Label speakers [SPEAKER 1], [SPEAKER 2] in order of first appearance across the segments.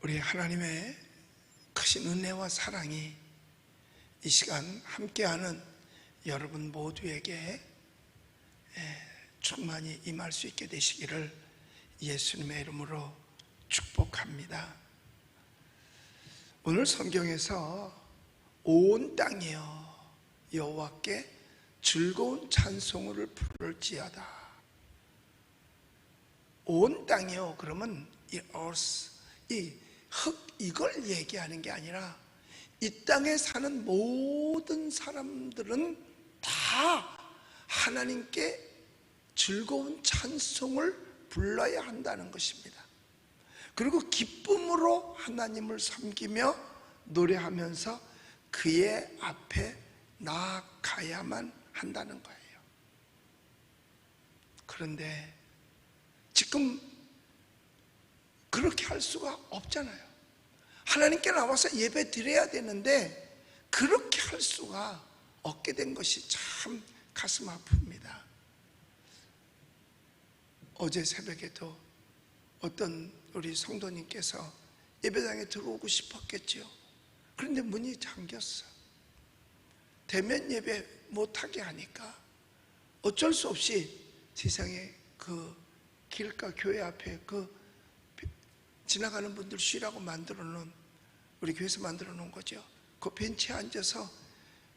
[SPEAKER 1] 우리 하나님의 크신 은혜와 사랑이 이 시간 함께하는 여러분 모두에게 충만히 임할 수 있게 되시기를 예수님의 이름으로 축복합니다. 오늘 성경에서 온 땅이여 여호와께 즐거운 찬송을 부를지어다. 온 땅이요 그러면 이 earth, 이 흙 이걸 얘기하는 게 아니라 이 땅에 사는 모든 사람들은 다 하나님께 즐거운 찬송을 불러야 한다는 것입니다. 그리고 기쁨으로 하나님을 섬기며 노래하면서 그의 앞에 나아가야만 한다는 거예요. 그런데 지금 그렇게 할 수가 없잖아요. 하나님께 나와서 예배 드려야 되는데 그렇게 할 수가 없게 된 것이 참 가슴 아픕니다. 어제 새벽에도 어떤 우리 성도님께서 예배당에 들어오고 싶었겠죠. 그런데 문이 잠겼어. 대면 예배 못하게 하니까 어쩔 수 없이 세상에 그 길가 교회 앞에 그 지나가는 분들 쉬라고 만들어 놓은, 우리 교회에서 만들어 놓은 거죠. 그 벤치에 앉아서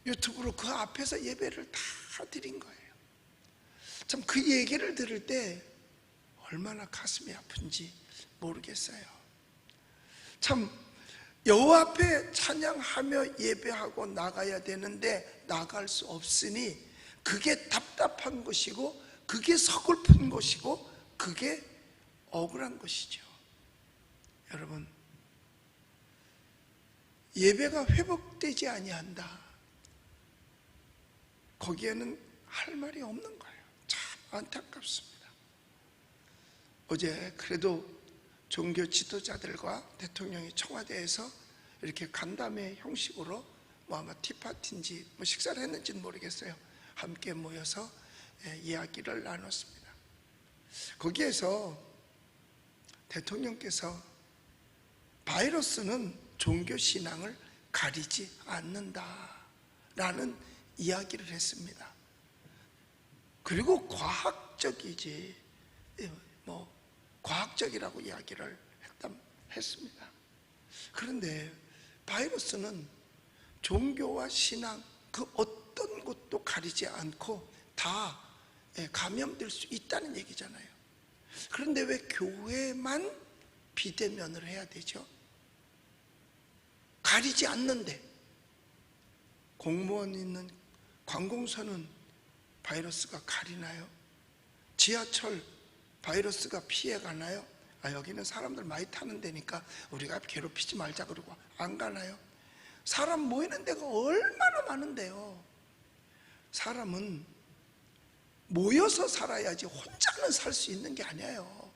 [SPEAKER 1] 유튜브로 그 앞에서 예배를 다 드린 거예요. 참 그 얘기를 들을 때 얼마나 가슴이 아픈지 모르겠어요. 참 여호와 앞에 찬양하며 예배하고 나가야 되는데 나갈 수 없으니 그게 답답한 것이고 그게 서글픈 것이고 그게 억울한 것이죠. 여러분, 예배가 회복되지 아니한다, 거기에는 할 말이 없는 거예요. 참 안타깝습니다. 어제 그래도 종교 지도자들과 대통령이 청와대에서 이렇게 간담회 형식으로 아마 티파티인지 식사를 했는지는 모르겠어요. 함께 모여서 이야기를 나눴습니다. 거기에서 대통령께서 바이러스는 종교 신앙을 가리지 않는다라는 이야기를 했습니다. 그리고 과학적이지 과학적이라고 이야기를 했습니다. 그런데 바이러스는 종교와 신앙 그 어떤 것도 가리지 않고 다 감염될 수 있다는 얘기잖아요. 그런데 왜 교회만 비대면을 해야 되죠? 가리지 않는데. 공무원 있는 관공서는 바이러스가 가리나요? 지하철 바이러스가 피해가나요? 여기는 사람들 많이 타는 데니까 우리가 괴롭히지 말자 그러고 안 가나요? 사람 모이는 데가 얼마나 많은데요. 사람은 모여서 살아야지 혼자는 살 수 있는 게 아니에요.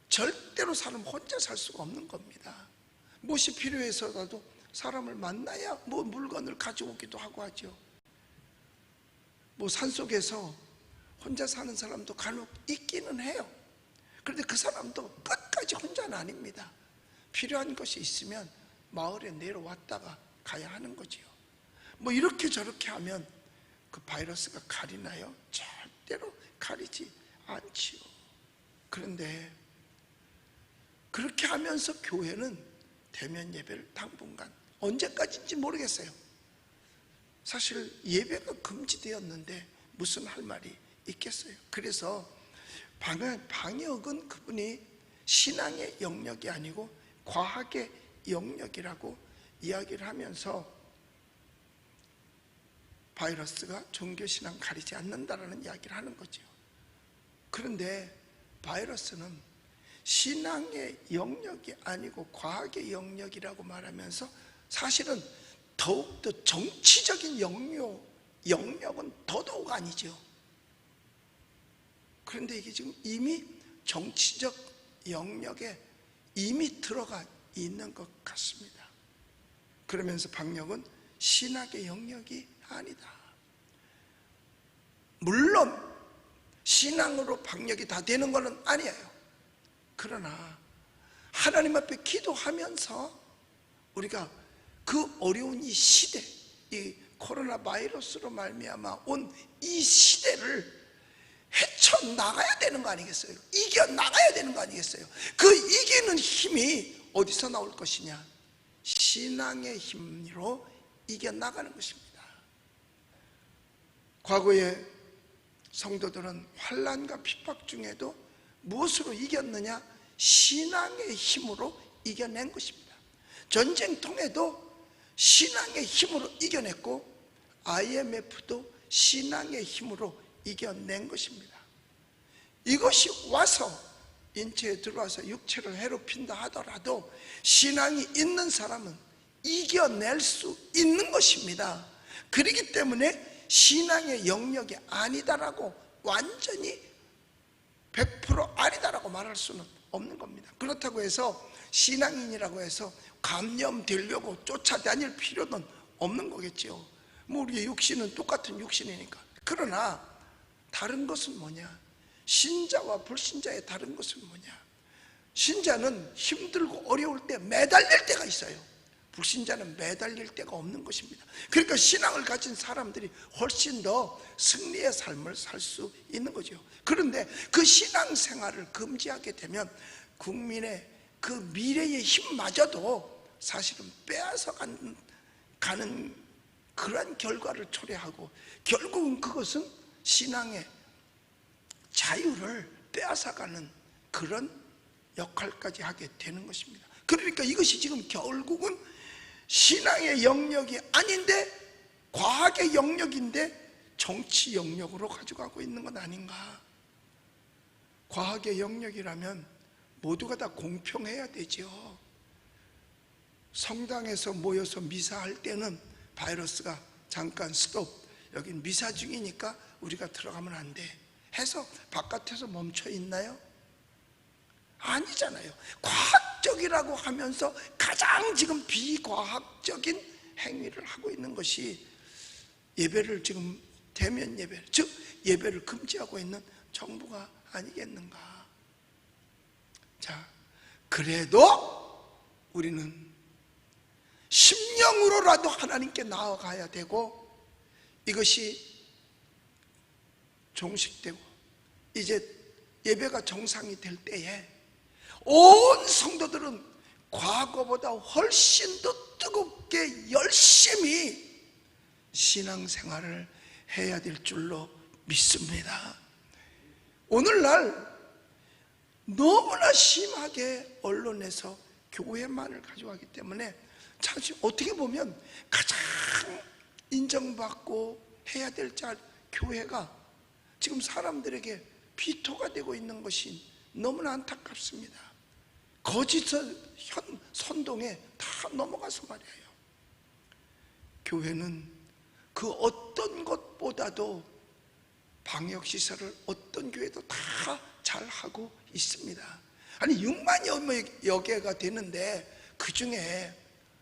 [SPEAKER 1] 절대로 사람 혼자 살 수가 없는 겁니다. 무엇이 필요해서라도 사람을 만나야 물건을 가져오기도 하고 하죠. 산속에서 혼자 사는 사람도 간혹 있기는 해요. 그런데 그 사람도 끝까지 혼자는 아닙니다. 필요한 것이 있으면 마을에 내려왔다가 가야 하는 거지요. 이렇게 저렇게 하면 그 바이러스가 가리나요? 절대로 가리지 않지요. 그런데 그렇게 하면서 교회는 대면 예배를 당분간, 언제까지인지 모르겠어요. 사실 예배가 금지되었는데 무슨 할 말이 있겠어요. 그래서 방역은 그분이 신앙의 영역이 아니고 과학의 영역이라고 이야기를 하면서 바이러스가 종교신앙 가리지 않는다라는 이야기를 하는 거죠. 그런데 바이러스는 신앙의 영역이 아니고 과학의 영역이라고 말하면서 사실은 더욱더 정치적인 영역은 더더욱 아니죠. 그런데 이게 지금 이미 정치적 영역에 이미 들어가 있는 것 같습니다. 그러면서 방역은 신학의 영역이 아니다. 물론 신앙으로 방역이 다 되는 것은 아니에요. 그러나 하나님 앞에 기도하면서 우리가 그 어려운 이 시대, 이 코로나 바이러스로 말미암아 온 이 시대를 헤쳐나가야 되는 거 아니겠어요? 이겨나가야 되는 거 아니겠어요? 그 이기는 힘이 어디서 나올 것이냐? 신앙의 힘으로 이겨나가는 것입니다. 과거에 성도들은 환난과 핍박 중에도 무엇으로 이겼느냐? 신앙의 힘으로 이겨낸 것입니다. 전쟁통에도 신앙의 힘으로 이겨냈고 IMF도 신앙의 힘으로 이겨낸 것입니다. 이것이 와서 인체에 들어와서 육체를 해롭힌다 하더라도 신앙이 있는 사람은 이겨낼 수 있는 것입니다. 그렇기 때문에 신앙의 영역이 아니다라고 완전히 100% 아니다라고 말할 수는 없는 겁니다. 그렇다고 해서 신앙인이라고 해서 감염되려고 쫓아다닐 필요는 없는 거겠죠. 뭐 우리의 육신은 똑같은 육신이니까. 그러나 다른 것은 뭐냐? 신자와 불신자의 다른 것은 뭐냐? 신자는 힘들고 어려울 때 매달릴 때가 있어요. 불신자는 매달릴 때가 없는 것입니다. 그러니까 신앙을 가진 사람들이 훨씬 더 승리의 삶을 살 수 있는 거죠. 그런데 그 신앙생활을 금지하게 되면 국민의 그 미래의 힘마저도 사실은 빼앗아 가는 그러한 결과를 초래하고 결국은 그것은 신앙의 자유를 빼앗아가는 그런 역할까지 하게 되는 것입니다. 그러니까 이것이 지금 결국은 신앙의 영역이 아닌데 과학의 영역인데 정치 영역으로 가져가고 있는 건 아닌가? 과학의 영역이라면 모두가 다 공평해야 되죠. 성당에서 모여서 미사할 때는 바이러스가 잠깐 스톱, 여긴 미사 중이니까 우리가 들어가면 안 돼 해서 바깥에서 멈춰 있나요? 아니잖아요. 과학적이라고 하면서 가장 지금 비과학적인 행위를 하고 있는 것이 예배를 지금 대면 예배, 즉 예배를 금지하고 있는 정부가 아니겠는가? 자, 그래도 우리는 심령으로라도 하나님께 나아가야 되고 이것이 종식되고 이제 예배가 정상이 될 때에 온 성도들은 과거보다 훨씬 더 뜨겁게 열심히 신앙생활을 해야 될 줄로 믿습니다. 오늘날 너무나 심하게 언론에서 교회만을 가져가기 때문에 사실 어떻게 보면 가장 인정받고 해야 될 교회가 지금 사람들에게 비토가 되고 있는 것이 너무나 안타깝습니다. 거짓 선동에 다 넘어가서 말이에요. 교회는 그 어떤 것보다도 방역시설을 어떤 교회도 다 잘하고 있습니다. 아니 6만여 개가 되는데 그 중에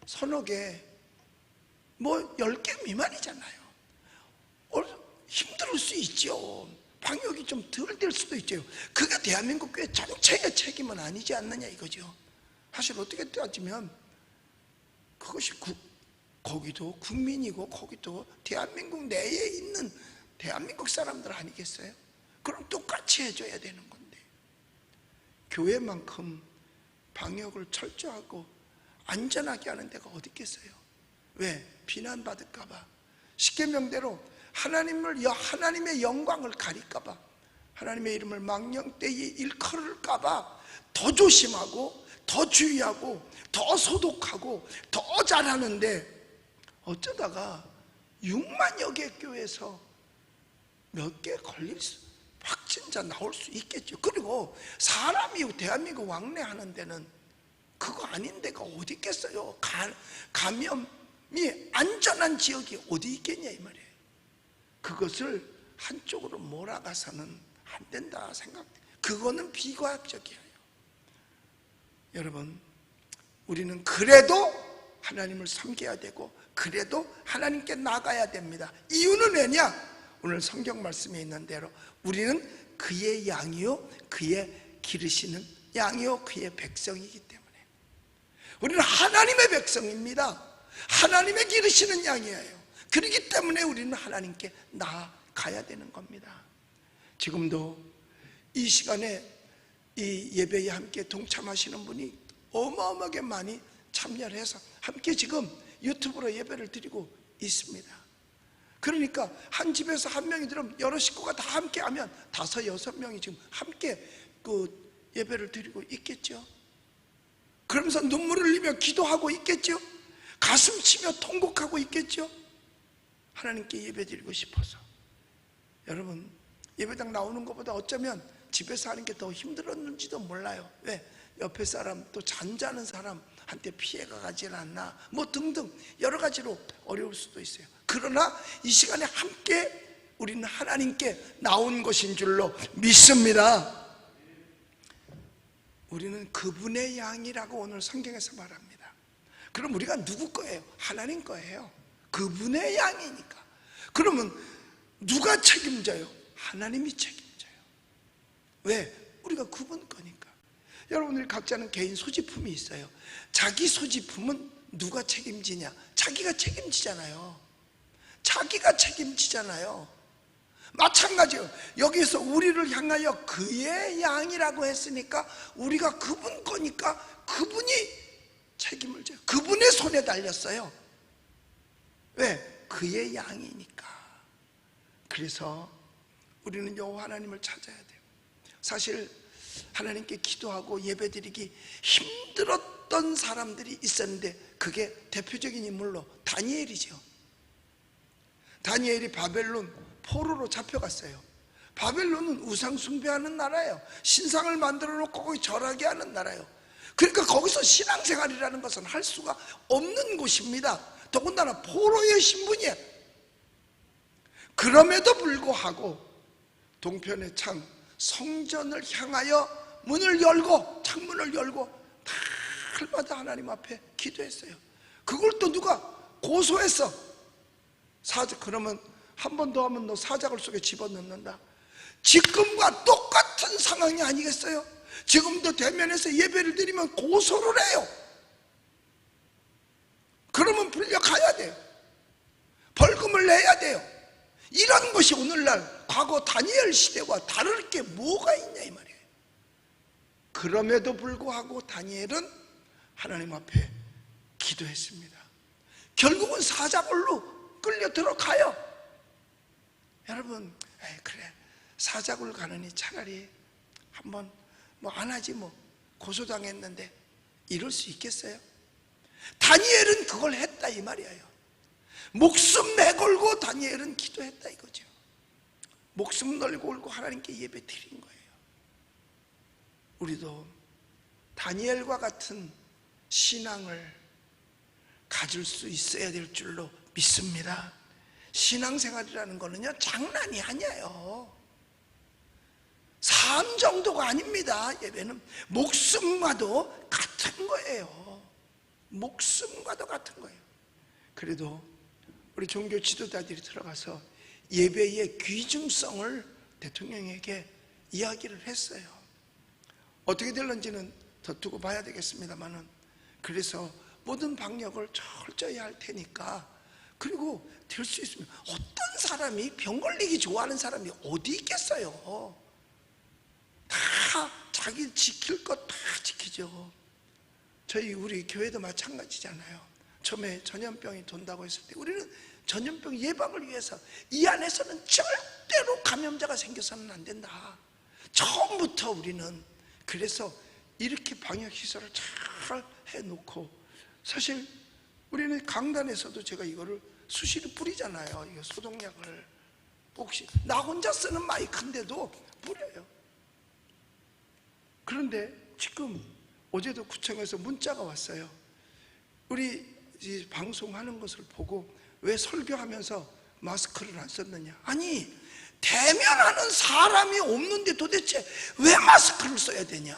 [SPEAKER 1] 서너 개, 뭐 10개 미만이잖아요. 힘들 수 있죠. 방역이 좀 덜 될 수도 있죠. 그게 대한민국 교회 전체의 책임은 아니지 않느냐 이거죠. 사실 어떻게 따지면 그것이 거기도 국민이고 거기도 대한민국 내에 있는 대한민국 사람들 아니겠어요? 그럼 똑같이 해줘야 되는 건데 교회만큼 방역을 철저하고 안전하게 하는 데가 어디 있겠어요? 왜? 비난받을까 봐. 십계명대로 하나님의 영광을 가릴까 봐, 하나님의 이름을 망령되이 일컬을까 봐 더 조심하고 더 주의하고 더 소독하고 더 잘하는데 어쩌다가 6만여 개 교회에서 몇 개 걸릴 확진자 나올 수 있겠죠. 그리고 사람이 대한민국 왕래하는 데는 그거 아닌 데가 어디 있겠어요. 감염이 안전한 지역이 어디 있겠냐 이 말이에요. 그것을 한쪽으로 몰아가서는 안 된다 생각돼요. 그거는 비과학적이에요. 여러분, 우리는 그래도 하나님을 섬겨야 되고 그래도 하나님께 나가야 됩니다. 이유는 왜냐? 오늘 성경 말씀에 있는 대로 우리는 그의 양이요 그의 기르시는 양이요 그의 백성이기 때문에 우리는 하나님의 백성입니다. 하나님의 기르시는 양이에요. 그렇기 때문에 우리는 하나님께 나아가야 되는 겁니다. 지금도 이 시간에 이 예배에 함께 동참하시는 분이 어마어마하게 많이 참여를 해서 함께 지금 유튜브로 예배를 드리고 있습니다. 그러니까 한 집에서 한 명이 들으면 여러 식구가 다 함께 하면 5, 6명이 지금 함께 그 예배를 드리고 있겠죠. 그러면서 눈물을 흘리며 기도하고 있겠죠. 가슴 치며 통곡하고 있겠죠. 하나님께 예배 드리고 싶어서. 여러분, 예배당 나오는 것보다 어쩌면 집에서 하는 게 더 힘들었는지도 몰라요. 왜? 옆에 사람, 또 잠자는 사람한테 피해가 가지 않나, 뭐 등등 여러 가지로 어려울 수도 있어요. 그러나 이 시간에 함께 우리는 하나님께 나온 것인 줄로 믿습니다. 우리는 그분의 양이라고 오늘 성경에서 말합니다. 그럼 우리가 누구 거예요? 하나님 거예요. 그분의 양이니까. 그러면 누가 책임져요? 하나님이 책임져요. 왜? 우리가 그분 거니까. 여러분들 각자는 개인 소지품이 있어요. 자기 소지품은 누가 책임지냐? 자기가 책임지잖아요. 자기가 책임지잖아요. 마찬가지예요. 여기서 우리를 향하여 그의 양이라고 했으니까 우리가 그분 거니까 그분이 책임을 져요. 그분의 손에 달렸어요. 왜? 그의 양이니까. 그래서 우리는 여호와 하나님을 찾아야 돼요. 사실 하나님께 기도하고 예배드리기 힘들었던 사람들이 있었는데 그게 대표적인 인물로 다니엘이죠. 다니엘이 바벨론 포로로 잡혀갔어요. 바벨론은 우상 숭배하는 나라예요. 신상을 만들어 놓고 거기 절하게 하는 나라예요. 그러니까 거기서 신앙생활이라는 것은 할 수가 없는 곳입니다. 더군다나 포로의 신분이에요. 그럼에도 불구하고 동편의 창 성전을 향하여 문을 열고 창문을 열고 날마다 하나님 앞에 기도했어요. 그걸 또 누가 고소했어. 그러면 한 번 더 하면 너 사자굴 속에 집어넣는다. 지금과 똑같은 상황이 아니겠어요? 지금도 대면에서 예배를 드리면 고소를 해요. 그러면 불려가야 돼요. 벌금을 내야 돼요. 이런 것이 오늘날 과거 다니엘 시대와 다를 게 뭐가 있냐 이 말이에요. 그럼에도 불구하고 다니엘은 하나님 앞에 기도했습니다. 결국은 사자굴로 끌려 들어가요. 여러분, 그래 사자굴 가느니 차라리 한번 뭐 안 하지 뭐 고소당했는데 이럴 수 있겠어요? 다니엘은 그걸 했다 이 말이에요. 목숨 내걸고 다니엘은 기도했다 이거죠. 목숨 걸고 하나님께 예배 드린 거예요. 우리도 다니엘과 같은 신앙을 가질 수 있어야 될 줄로 믿습니다. 신앙생활이라는 거는요 장난이 아니에요. 삶 정도가 아닙니다. 예배는 목숨과도 같은 거예요. 목숨과도 같은 거예요. 그래도 우리 종교 지도자들이 들어가서 예배의 귀중성을 대통령에게 이야기를 했어요. 어떻게 될런지는 더 두고 봐야 되겠습니다만은, 그래서 모든 방역을 철저히 할 테니까, 그리고 될 수 있으면 어떤 사람이 병 걸리기 좋아하는 사람이 어디 있겠어요? 다 자기 지킬 것 다 지키죠. 우리 교회도 마찬가지잖아요. 처음에 전염병이 돈다고 했을 때 우리는 전염병 예방을 위해서 이 안에서는 절대로 감염자가 생겨서는 안 된다. 처음부터 우리는 그래서 이렇게 방역시설을 잘 해놓고, 사실 우리는 강단에서도 제가 이거를 수시로 뿌리잖아요. 이거 소독약을 혹시 나 혼자 쓰는 마이크인데도 뿌려요. 그런데 지금 어제도 구청에서 문자가 왔어요. 우리 이 방송하는 것을 보고 왜 설교하면서 마스크를 안 썼느냐. 아니 대면하는 사람이 없는데 도대체 왜 마스크를 써야 되냐.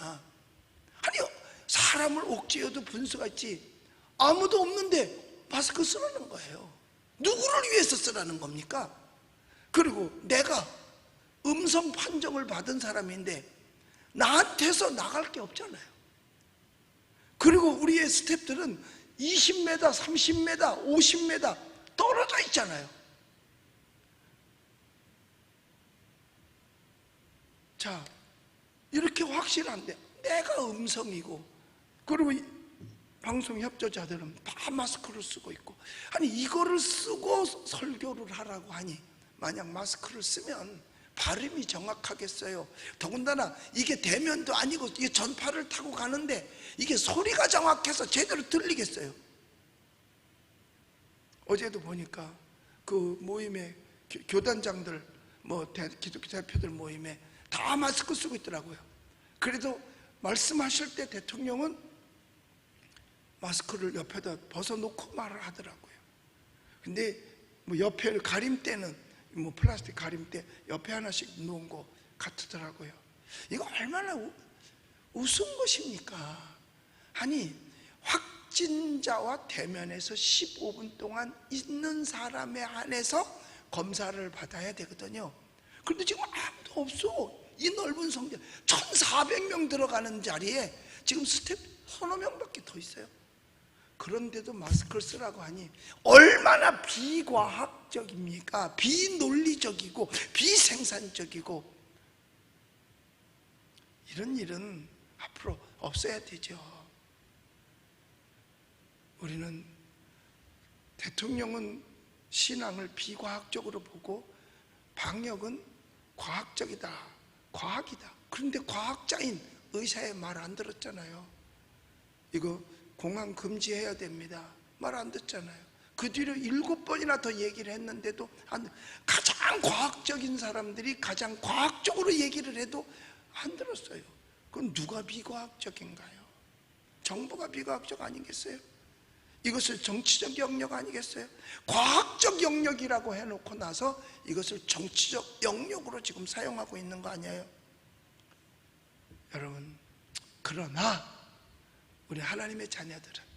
[SPEAKER 1] 아니 사람을 옥죄어도 분수가 있지 아무도 없는데 마스크 쓰라는 거예요. 누구를 위해서 쓰라는 겁니까? 그리고 내가 음성 판정을 받은 사람인데 나한테서 나갈 게 없잖아요. 그리고 그리고 우리의 스텝들은 20m, 30m, 50m 떨어져 있잖아요. 자, 이렇게 확실한데 내가 음성이고, 그리고 방송 협조자들은 다 마스크를 쓰고 있고, 아니 이거를 쓰고 설교를 하라고 하니, 만약 마스크를 쓰면 발음이 정확하겠어요? 더군다나 이게 대면도 아니고 이게 전파를 타고 가는데 이게 소리가 정확해서 제대로 들리겠어요? 어제도 보니까 그 모임에 교단장들, 기독교 대표들 모임에 다 마스크 쓰고 있더라고요. 그래도 말씀하실 때 대통령은 마스크를 옆에다 벗어놓고 말을 하더라고요. 근데 옆에 가림대는 플라스틱 가림대 옆에 하나씩 놓은 거 같더라고요. 이거 얼마나 우스운 것입니까? 아니, 확진자와 대면에서 15분 동안 있는 사람에 한해서 검사를 받아야 되거든요. 그런데 지금 아무도 없어. 이 넓은 성전 1,400명 들어가는 자리에 지금 스텝 서너 명밖에 더 있어요. 그런데도 마스크를 쓰라고 하니 얼마나 비과학적입니까? 비논리적이고 비생산적이고. 이런 일은 앞으로 없어야 되죠. 우리는 대통령은 신앙을 비과학적으로 보고 방역은 과학적이다, 과학이다. 그런데 과학자인 의사의 말 안 들었잖아요. 이거 공항 금지해야 됩니다, 말 안 듣잖아요. 그 뒤로 7번이나 더 얘기를 했는데도 가장 과학적인 사람들이 가장 과학적으로 얘기를 해도 안 들었어요. 그건 누가 비과학적인가요? 정부가 비과학적 아니겠어요? 이것을 정치적 영역 아니겠어요? 과학적 영역이라고 해놓고 나서 이것을 정치적 영역으로 지금 사용하고 있는 거 아니에요? 여러분, 그러나 우리 하나님의 자녀들은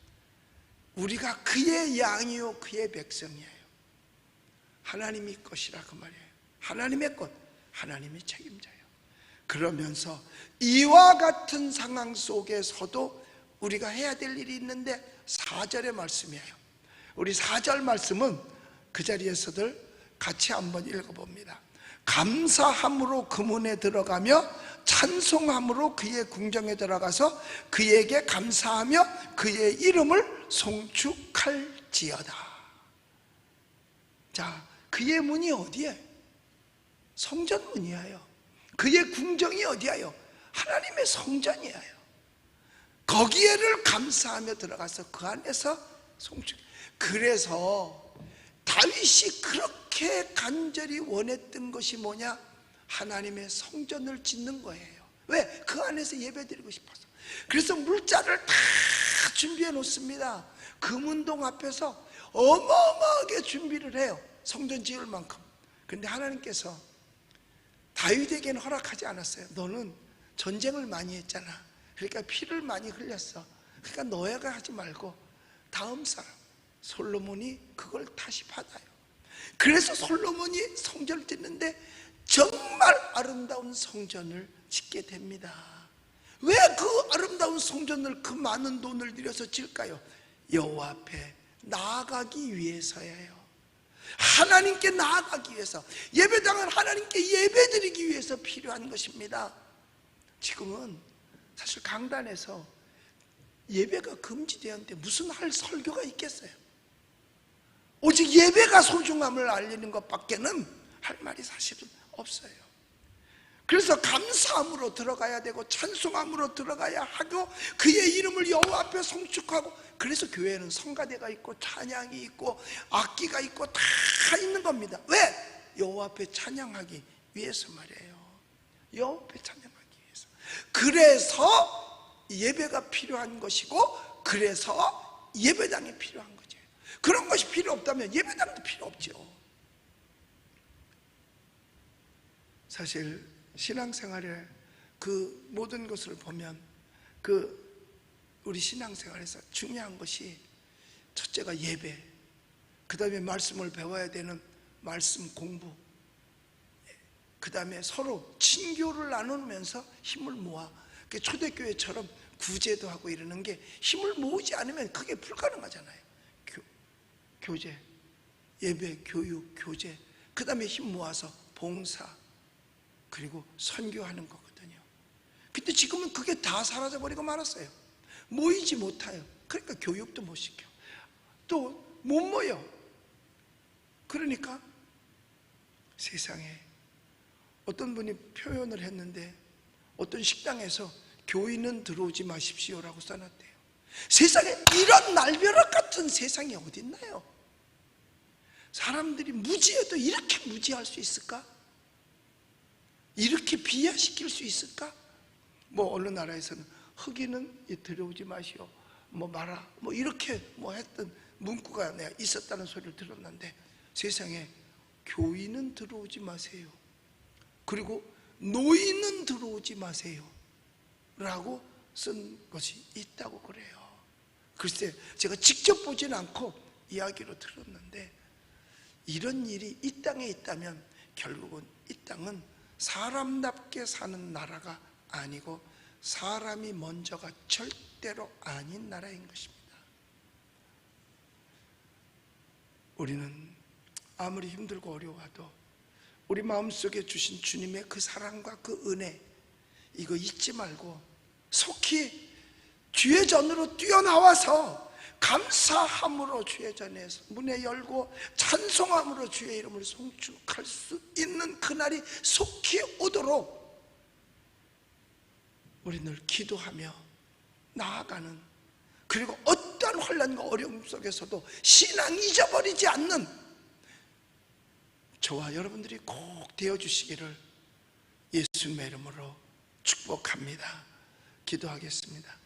[SPEAKER 1] 우리가 그의 양이요 그의 백성이에요. 하나님이 것이라 그 말이에요. 하나님의 것, 하나님이 책임져요. 그러면서 이와 같은 상황 속에서도 우리가 해야 될 일이 있는데 4절의 말씀이에요. 우리 4절 말씀은 그 자리에서들 같이 한번 읽어봅니다. 감사함으로 그 문에 들어가며 찬송함으로 그의 궁정에 들어가서 그에게 감사하며 그의 이름을 송축할지어다. 자, 그의 문이 어디에? 성전문이에요. 그의 궁정이 어디예요? 하나님의 성전이에요. 거기에를 감사하며 들어가서 그 안에서 송축. 그래서 다윗이 그렇게 간절히 원했던 것이 뭐냐? 하나님의 성전을 짓는 거예요. 왜? 그 안에서 예배드리고 싶어서. 그래서 물자를 다 준비해 놓습니다. 금운동 앞에서 어마어마하게 준비를 해요. 성전 지을 만큼. 근데 하나님께서 다윗에게는 허락하지 않았어요. 너는 전쟁을 많이 했잖아. 그러니까 피를 많이 흘렸어. 그러니까 너야가 하지 말고 다음 사람 솔로몬이 그걸 다시 받아요. 그래서 솔로몬이 성전을 짓는데 정말 아름다운 성전을 짓게 됩니다. 왜 그 아름다운 성전을 그 많은 돈을 들여서 짓을까요? 여호와 앞에 나아가기 위해서예요. 하나님께 나아가기 위해서, 예배당은 하나님께 예배드리기 위해서 필요한 것입니다. 지금은 사실 강단에서 예배가 금지되었는데 무슨 할 설교가 있겠어요? 오직 예배가 소중함을 알리는 것밖에는 할 말이 사실은 없어요. 그래서 감사함으로 들어가야 되고 찬송함으로 들어가야 하고 그의 이름을 여호와 앞에 송축하고, 그래서 교회는 성가대가 있고 찬양이 있고 악기가 있고 다 있는 겁니다. 왜? 여호와 앞에 찬양하기 위해서 말이에요. 여호와 앞에 찬양하기 위해서. 그래서 예배가 필요한 것이고, 그래서 예배당이 필요한 거죠. 그런 것이 필요 없다면 예배당도 필요 없죠. 사실 신앙생활에 그 모든 것을 보면 우리 신앙생활에서 중요한 것이 첫째가 예배, 그 다음에 말씀을 배워야 되는 말씀 공부, 그 다음에 서로 친교를 나누면서 힘을 모아 초대교회처럼 구제도 하고 이러는 게 힘을 모으지 않으면 그게 불가능하잖아요. 교제, 예배, 교육, 교제, 그 다음에 힘 모아서 봉사, 그리고 선교하는 거거든요. 근데 지금은 그게 다 사라져버리고 말았어요. 모이지 못해요. 그러니까 교육도 못 시켜. 또 못 모여. 그러니까 세상에 어떤 분이 표현을 했는데, 어떤 식당에서 교인은 들어오지 마십시오라고 써놨대요. 세상에 이런 날벼락 같은 세상이 어디 있나요? 사람들이 무지해도 이렇게 무지할 수 있을까? 이렇게 비하시킬 수 있을까? 뭐 어느 나라에서는 흑인은 들어오지 마시오, 뭐 마라, 뭐 이렇게 뭐 했던 문구가 내가 있었다는 소리를 들었는데, 세상에 교인은 들어오지 마세요, 그리고 노인은 들어오지 마세요 라고 쓴 것이 있다고 그래요. 글쎄 제가 직접 보진 않고 이야기로 들었는데, 이런 일이 이 땅에 있다면 결국은 이 땅은 사람답게 사는 나라가 아니고 사람이 먼저가 절대로 아닌 나라인 것입니다. 우리는 아무리 힘들고 어려워도 우리 마음속에 주신 주님의 그 사랑과 그 은혜, 이거 잊지 말고 속히 주의 전으로 뛰어나와서 감사함으로 주의 전에 문에 열고 찬송함으로 주의 이름을 송축할 수 있는 그날이 속히 오도록 우리 늘 기도하며 나아가는, 그리고 어떠한 환난과 어려움 속에서도 신앙 잊어버리지 않는 저와 여러분들이 꼭 되어주시기를 예수님의 이름으로 축복합니다. 기도하겠습니다.